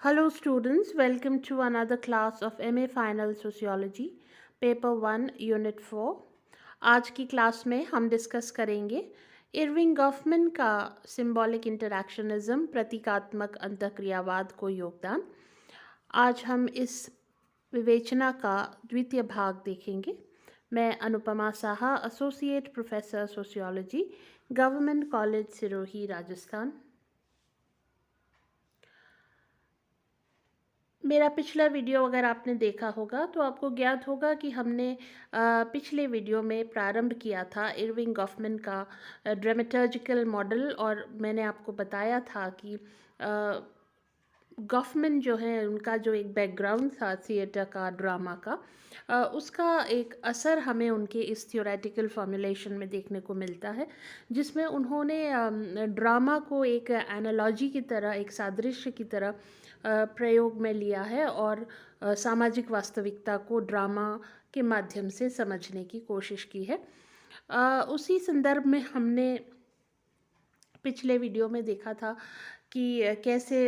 Hello students, welcome to another class of MA Final Sociology, Paper 1, Unit 4. आज की class में हम discuss करेंगे इरविंग गॉफमैन का सिंबॉलिक इंटरैक्शनिज्म प्रतीकात्मक अंतःक्रियावाद को योगदान। आज हम इस विवेचना का द्वितीय भाग देखेंगे। मैं Anupama Saha, associate professor sociology, government college Sirohi, Rajasthan. मेरा पिछला वीडियो अगर आपने देखा होगा तो आपको ज्ञात होगा कि हमने पिछले वीडियो में प्रारंभ किया था इरविंग गॉफमैन का ड्रामेटर्जिकल मॉडल, और मैंने आपको बताया था कि गॉफमैन जो है उनका जो एक बैकग्राउंड था थिएटर का, ड्रामा का, उसका एक असर हमें उनके इस थियोरेटिकल फॉर्मुलेशन में देखने को मिलता है, जिसमें उन्होंने ड्रामा को एक एनालॉजी की तरह, एक सादृश्य की तरह प्रयोग में लिया है और सामाजिक वास्तविकता को ड्रामा के माध्यम से समझने की कोशिश की है। उसी संदर्भ में हमने पिछले वीडियो में देखा था कि कैसे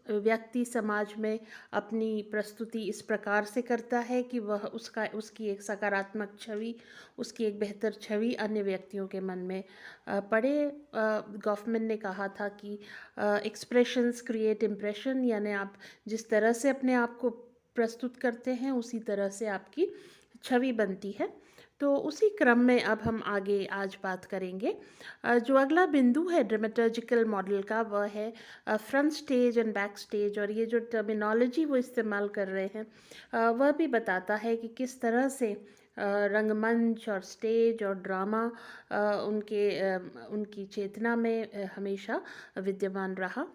व्यक्ति समाज में अपनी प्रस्तुति इस प्रकार से करता है कि वह उसकी एक सकारात्मक छवि, उसकी एक बेहतर छवि अन्य व्यक्तियों के मन में पड़े। गॉफमैन ने कहा था कि एक्सप्रेशंस क्रिएट इम्प्रेशन, यानी आप जिस तरह से अपने आप को प्रस्तुत करते हैं उसी तरह से आपकी छवि बनती है। तो उसी क्रम में अब हम आगे आज बात करेंगे। जो अगला बिंदु है ड्रामेटर्जिकल मॉडल का, वह है front stage and back stage, और ये जो टर्मिनोलॉजी वो इस्तेमाल कर रहे हैं वह भी बताता है कि किस तरह से रंगमंच और स्टेज और ड्रामा उनकी चेतना में हमेशा विद्यमान रहा।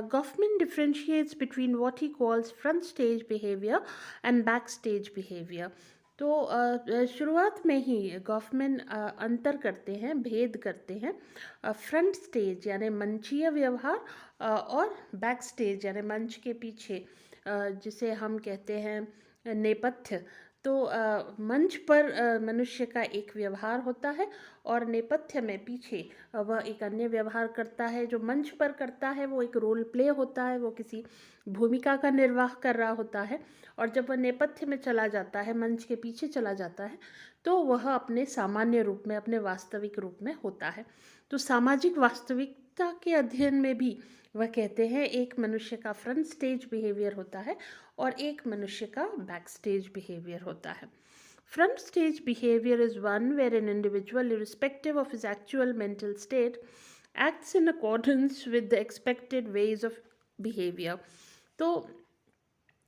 Goffman differentiates between what he calls front stage behavior and backstage behavior. तो शुरुआत में ही गॉफमैन अंतर करते हैं, भेद करते हैं फ्रंट स्टेज यानी मंचीय व्यवहार और बैक स्टेज यानी मंच के पीछे, जिसे हम कहते हैं नेपथ्य। तो मंच पर मनुष्य का एक व्यवहार होता है और नेपथ्य में पीछे वह एक अन्य व्यवहार करता है। जो मंच पर करता है वो एक रोल प्ले होता है, वो किसी भूमिका का निर्वाह कर रहा होता है, और जब वह नेपथ्य में चला जाता है, मंच के पीछे चला जाता है, तो वह अपने सामान्य रूप में, अपने वास्तविक रूप में होता है। तो सामाजिक वास्तविकता के अध्ययन में भी वह कहते हैं एक मनुष्य का फ्रंट स्टेज बिहेवियर होता है और एक मनुष्य का बैक स्टेज बिहेवियर होता है। Front stage behavior is one where an individual, irrespective of his actual mental state, acts in accordance with the expected ways of behavior. तो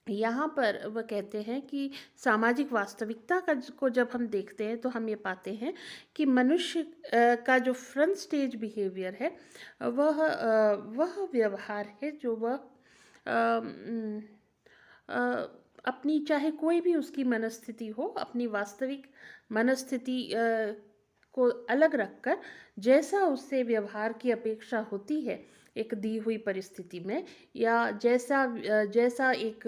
यहाँ पर वह कहते हैं कि सामाजिक वास्तविकता को जब हम देखते हैं तो हम ये पाते हैं कि मनुष्य का जो फ्रंट स्टेज बिहेवियर है वह व्यवहार है जो वह अपनी, चाहे कोई भी उसकी मनस्थिति हो, अपनी वास्तविक मनस्थिति को अलग रखकर जैसा उससे व्यवहार की अपेक्षा होती है एक दी हुई परिस्थिति में, या जैसा एक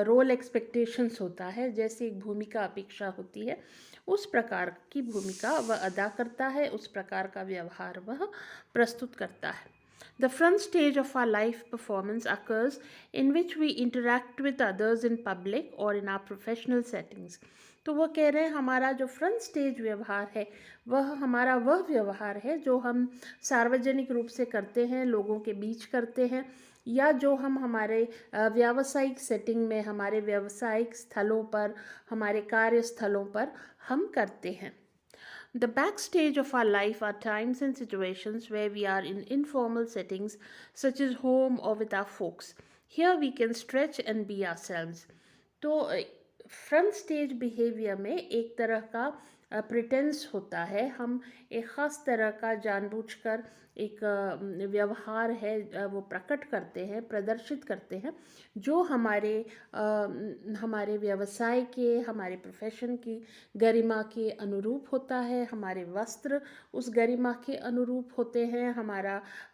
रोल एक्सपेक्टेशंस होता है, जैसे एक भूमिका अपेक्षा होती है, उस प्रकार की भूमिका वह अदा करता है, उस प्रकार का व्यवहार वह प्रस्तुत करता है। The front stage of our life performance occurs in which we interact with others in public or in our professional settings. तो वो कह रहे हैं हमारा जो फ्रंट स्टेज व्यवहार है वह हमारा वह व्यवहार है जो हम सार्वजनिक रूप से करते हैं, लोगों के बीच करते हैं, या जो हम हमारे व्यावसायिक सेटिंग में, हमारे व्यावसायिक स्थलों पर, हमारे कार्यस्थलों पर हम करते हैं। The backstage of our life are times and situations where we are in informal settings such as home or with our folks. Here we can stretch and be ourselves. तो फ्रंट स्टेज बिहेवियर में एक तरह का pretence होता है, हम एक ख़ास तरह का जानबूझकर एक व्यवहार है वो प्रकट करते हैं, प्रदर्शित करते हैं, जो हमारे व्यवसाय के, हमारे प्रोफेशन की गरिमा के अनुरूप होता है, हमारे वस्त्र उस गरिमा के अनुरूप होते हैं,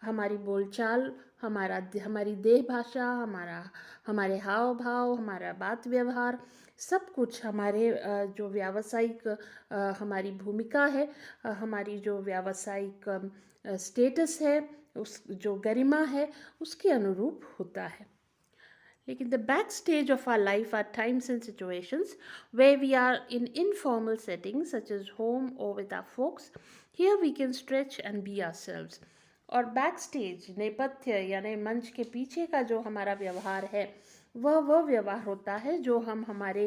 हमारी बोलचाल, हमारी देह भाषा, हमारे हाव भाव, हमारा बात व्यवहार, सब कुछ हमारे जो व्यावसायिक हमारी भूमिका है, हमारी जो व्यावसायिक स्टेटस है, उस जो गरिमा है उसके अनुरूप होता है। लेकिन the back stage of our life our times and situations where we are in informal settings such as home or with our folks. Here we can stretch and be ourselves. और बैक स्टेज नेपथ्य यानी मंच के पीछे का जो हमारा व्यवहार है वह व्यवहार होता है जो हम हमारे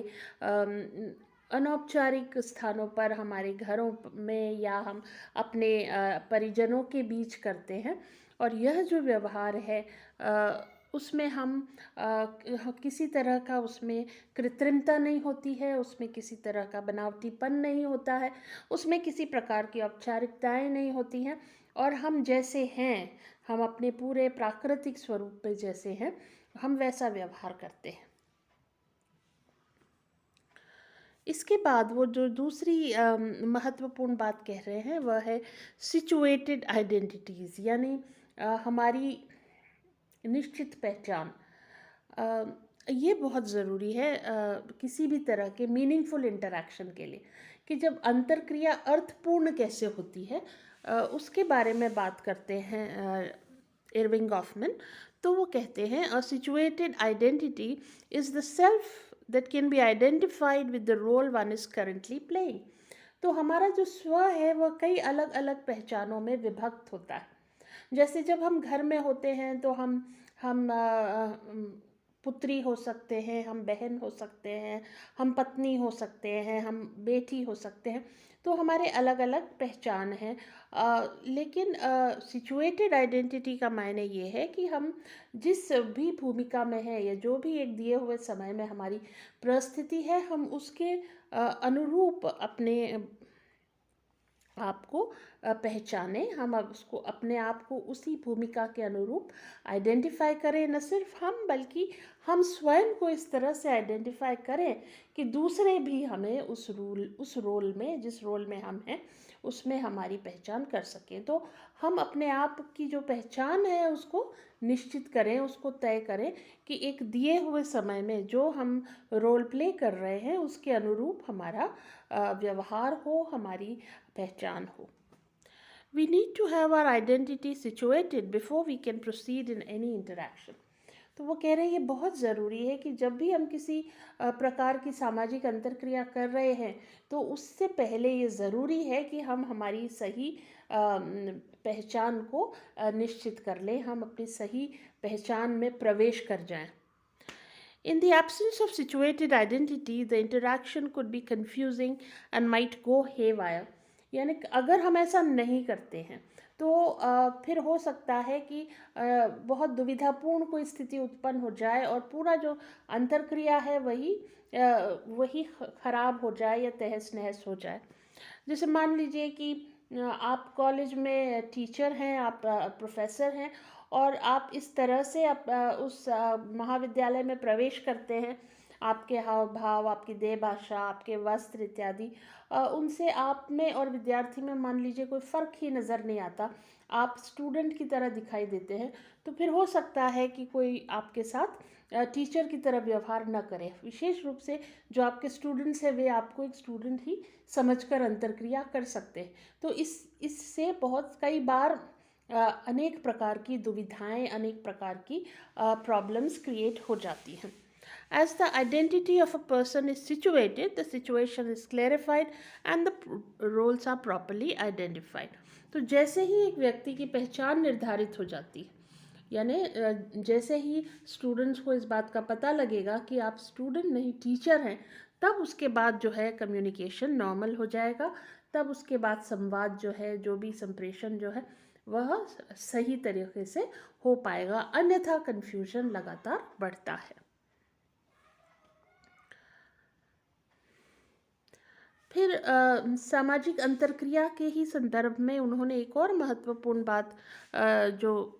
अनौपचारिक स्थानों पर, हमारे घरों में या हम अपने परिजनों के बीच करते हैं। और यह जो व्यवहार है उसमें हम किसी तरह का उसमें कृत्रिमता नहीं होती है, उसमें किसी तरह का बनावटीपन नहीं होता है, उसमें किसी प्रकार की औपचारिकताएं नहीं होती हैं, और हम जैसे हैं, हम अपने पूरे प्राकृतिक स्वरूप में जैसे हैं, हम वैसा व्यवहार करते हैं। इसके बाद वो जो दूसरी महत्वपूर्ण बात कह रहे हैं वह है सिचुएटेड आइडेंटिटीज़, यानी हमारी निश्चित पहचान। ये बहुत ज़रूरी है किसी भी तरह के मीनिंगफुल इंटरैक्शन के लिए, कि जब अंतर्क्रिया अर्थपूर्ण कैसे होती है उसके बारे में बात करते हैं इरविंग गॉफमैन। तो वो कहते हैं a situated identity is the self that can be identified with the role one is currently playing. तो हमारा जो स्व है वह कई अलग अलग पहचानों में विभक्त होता है। जैसे जब हम घर में होते हैं तो हम पुत्री हो सकते हैं, हम बहन हो सकते हैं, हम पत्नी हो सकते हैं, हम बेटी हो सकते हैं। तो हमारे अलग अलग पहचान हैं। लेकिन सिचुएटेड आइडेंटिटी का मायने ये है कि हम जिस भी भूमिका में हैं या जो भी एक दिए हुए समय में हमारी परिस्थिति है, हम उसके अनुरूप अपने आपको पहचाने, हम अब उसको अपने आप को उसी भूमिका के अनुरूप आइडेंटिफाई करें। न सिर्फ हम बल्कि हम स्वयं को इस तरह से आइडेंटिफाई करें कि दूसरे भी हमें उस रोल में, जिस रोल में हम हैं उसमें हमारी पहचान कर सकें। तो हम अपने आप की जो पहचान है उसको निश्चित करें, उसको तय करें कि एक दिए हुए समय में जो हम रोल प्ले कर रहे हैं उसके अनुरूप हमारा व्यवहार हो, हमारी पहचान हो। We need to have our identity situated before we can proceed in any interaction. तो वो कह रहे हैं ये बहुत ज़रूरी है कि जब भी हम किसी प्रकार की सामाजिक अंतर्क्रिया कर रहे हैं तो उससे पहले ये ज़रूरी है कि हम हमारी सही पहचान को निश्चित कर लें, हम अपनी सही पहचान में प्रवेश कर जाएं। In the absence of situated identity, the interaction could be confusing and might go haywire. यानी कि अगर हम ऐसा नहीं करते हैं तो फिर हो सकता है कि बहुत दुविधापूर्ण कोई स्थिति उत्पन्न हो जाए और पूरा जो अंतर्क्रिया है वही खराब हो जाए या तहस नहस हो जाए। जैसे मान लीजिए कि आप कॉलेज में टीचर हैं, आप प्रोफेसर हैं, और आप इस तरह से उस महाविद्यालय में प्रवेश करते हैं, आपके हाव भाव, आपकी देह भाषा, आपके वस्त्र इत्यादि, उनसे आप में और विद्यार्थी में मान लीजिए कोई फ़र्क ही नज़र नहीं आता, आप स्टूडेंट की तरह दिखाई देते हैं। तो फिर हो सकता है कि कोई आपके साथ टीचर की तरह व्यवहार न करे। विशेष रूप से जो आपके स्टूडेंट्स हैं वे आपको एक स्टूडेंट ही समझकर अंतर्क्रिया कर सकते हैं। तो इससे बहुत कई बार अनेक प्रकार की दुविधाएं, अनेक प्रकार की प्रॉब्लम्स क्रिएट हो जाती हैं। As the identity of a person is situated, the situation is clarified and the roles are properly identified. तो जैसे ही एक व्यक्ति की पहचान निर्धारित हो जाती है, यानी जैसे ही स्टूडेंट्स को इस बात का पता लगेगा कि आप स्टूडेंट नहीं टीचर हैं, तब उसके बाद जो है कम्युनिकेशन नॉर्मल हो जाएगा। तब उसके बाद संवाद जो है, जो भी संप्रेषण जो है वह सही तरीके से हो पाएगा, अन्यथा कन्फ्यूजन लगातार बढ़ता है। फिर सामाजिक अंतर्क्रिया के ही संदर्भ में उन्होंने एक और महत्वपूर्ण बात जो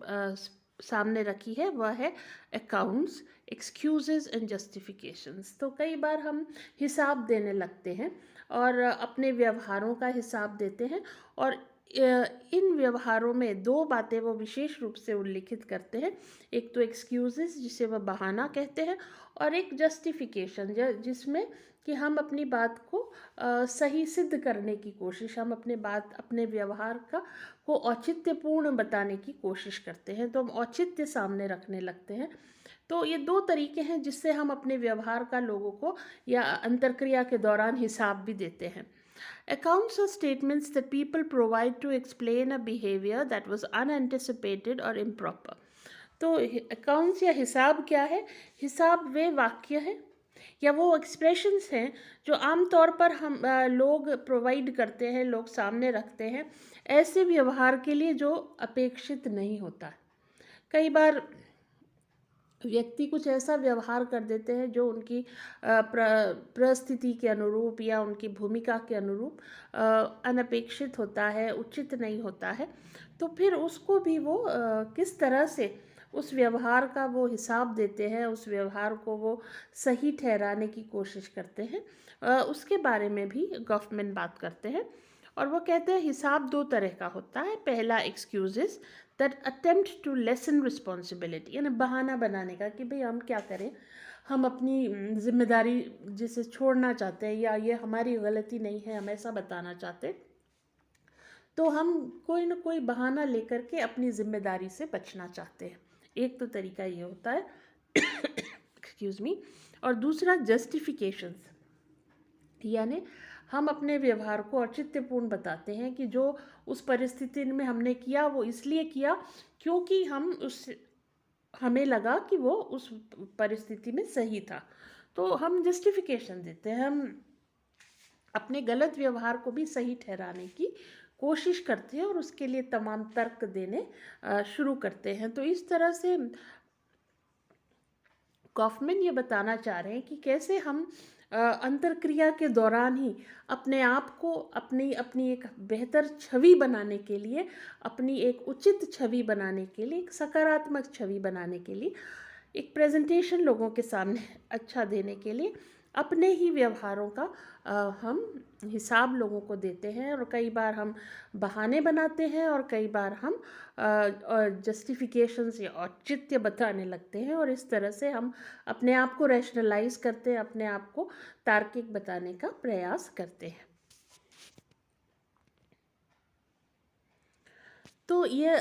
सामने रखी है वह है अकाउंट्स, एक्सक्यूजेस एंड जस्टिफिकेशंस। तो कई बार हम हिसाब देने लगते हैं और अपने व्यवहारों का हिसाब देते हैं, और इन व्यवहारों में दो बातें वो विशेष रूप से उल्लिखित करते हैं। एक तो एक्सक्यूजेस जिसे वह बहाना कहते हैं, और एक जस्टिफिकेशन जिसमें कि हम अपनी बात को सही सिद्ध करने की कोशिश, हम अपने व्यवहार को औचित्यपूर्ण बताने की कोशिश करते हैं। तो हम औचित्य सामने रखने लगते हैं। तो ये दो तरीके हैं जिससे हम अपने व्यवहार का लोगों को या अंतर्क्रिया के दौरान हिसाब भी देते हैं. Accounts are statements that people provide to explain a behavior that was unanticipated or improper. तो अकाउंट्स या हिसाब क्या है? हिसाब वे वाक्य हैं या वो एक्सप्रेशंस हैं जो आमतौर पर हम लोग प्रोवाइड करते हैं, लोग सामने रखते हैं ऐसे व्यवहार के लिए जो अपेक्षित नहीं होता. कई बार व्यक्ति कुछ ऐसा व्यवहार कर देते हैं जो उनकी परिस्थिति के अनुरूप या उनकी भूमिका के अनुरूप अनपेक्षित होता है, उचित नहीं होता है. तो फिर उसको भी वो किस तरह से उस व्यवहार का वो हिसाब देते हैं, उस व्यवहार को वो सही ठहराने की कोशिश करते हैं, उसके बारे में भी गॉफमैन बात करते हैं. और वो कहते हैं हिसाब दो तरह का होता है. पहला excuses that attempt to lessen responsibility, यानी बहाना बनाने का कि भाई हम क्या करें, हम अपनी जिम्मेदारी जिसे छोड़ना चाहते हैं या ये हमारी गलती नहीं है, हम ऐसा बताना चाहते हैं, तो हम कोई ना कोई बहाना लेकर के अपनी जिम्मेदारी से बचना चाहते हैं. एक तो तरीका ये होता है एक्सक्यूज़ मी. और दूसरा जस्टिफिकेशंस, यानी हम अपने व्यवहार को औचित्यपूर्ण बताते हैं कि जो उस परिस्थिति में हमने किया वो इसलिए किया क्योंकि हमें लगा कि वो उस परिस्थिति में सही था. तो हम जस्टिफिकेशन देते हैं, हम अपने गलत व्यवहार को भी सही ठहराने की कोशिश करते हैं और उसके लिए तमाम तर्क देने शुरू करते हैं. तो इस तरह से गॉफमैन ये बताना चाह रहे हैं कि कैसे हम अंतर्क्रिया के दौरान ही अपने आप को अपनी एक बेहतर छवि बनाने के लिए, अपनी एक उचित छवि बनाने के लिए, एक सकारात्मक छवि बनाने के लिए, एक प्रेजेंटेशन लोगों के सामने अच्छा देने के लिए अपने ही व्यवहारों का हम हिसाब लोगों को देते हैं. और कई बार हम बहाने बनाते हैं और कई बार हम जस्टिफिकेशंस या औचित्य बताने लगते हैं. और इस तरह से हम अपने आप को रैशनलाइज करते हैं, अपने आप को तार्किक बताने का प्रयास करते हैं. तो ये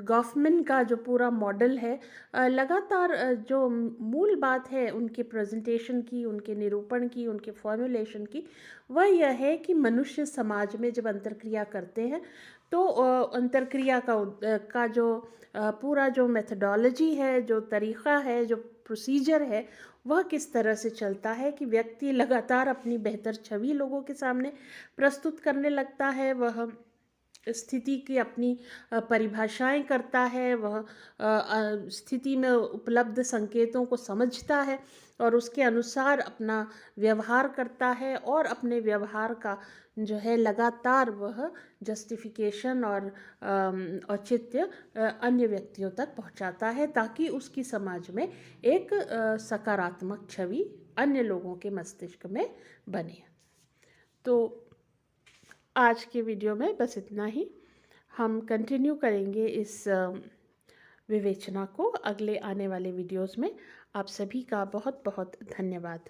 गॉफमैन का जो पूरा मॉडल है, लगातार जो मूल बात है उनके प्रेजेंटेशन की, उनके निरूपण की, उनके फॉर्मुलेशन की, वह यह है कि मनुष्य समाज में जब अंतर्क्रिया करते हैं तो अंतर्क्रिया का जो पूरा जो मेथडोलॉजी है, जो तरीक़ा है, जो प्रोसीजर है, वह किस तरह से चलता है कि व्यक्ति लगातार अपनी बेहतर छवि लोगों के सामने प्रस्तुत करने लगता है. वह स्थिति की अपनी परिभाषाएं करता है, वह स्थिति में उपलब्ध संकेतों को समझता है और उसके अनुसार अपना व्यवहार करता है और अपने व्यवहार का जो है लगातार वह जस्टिफिकेशन और औचित्य अन्य व्यक्तियों तक पहुंचाता है ताकि उसकी समाज में एक सकारात्मक छवि अन्य लोगों के मस्तिष्क में बने. तो आज के वीडियो में बस इतना ही. हम कंटिन्यू करेंगे इस विवेचना को अगले आने वाले वीडियोस में. आप सभी का बहुत बहुत धन्यवाद.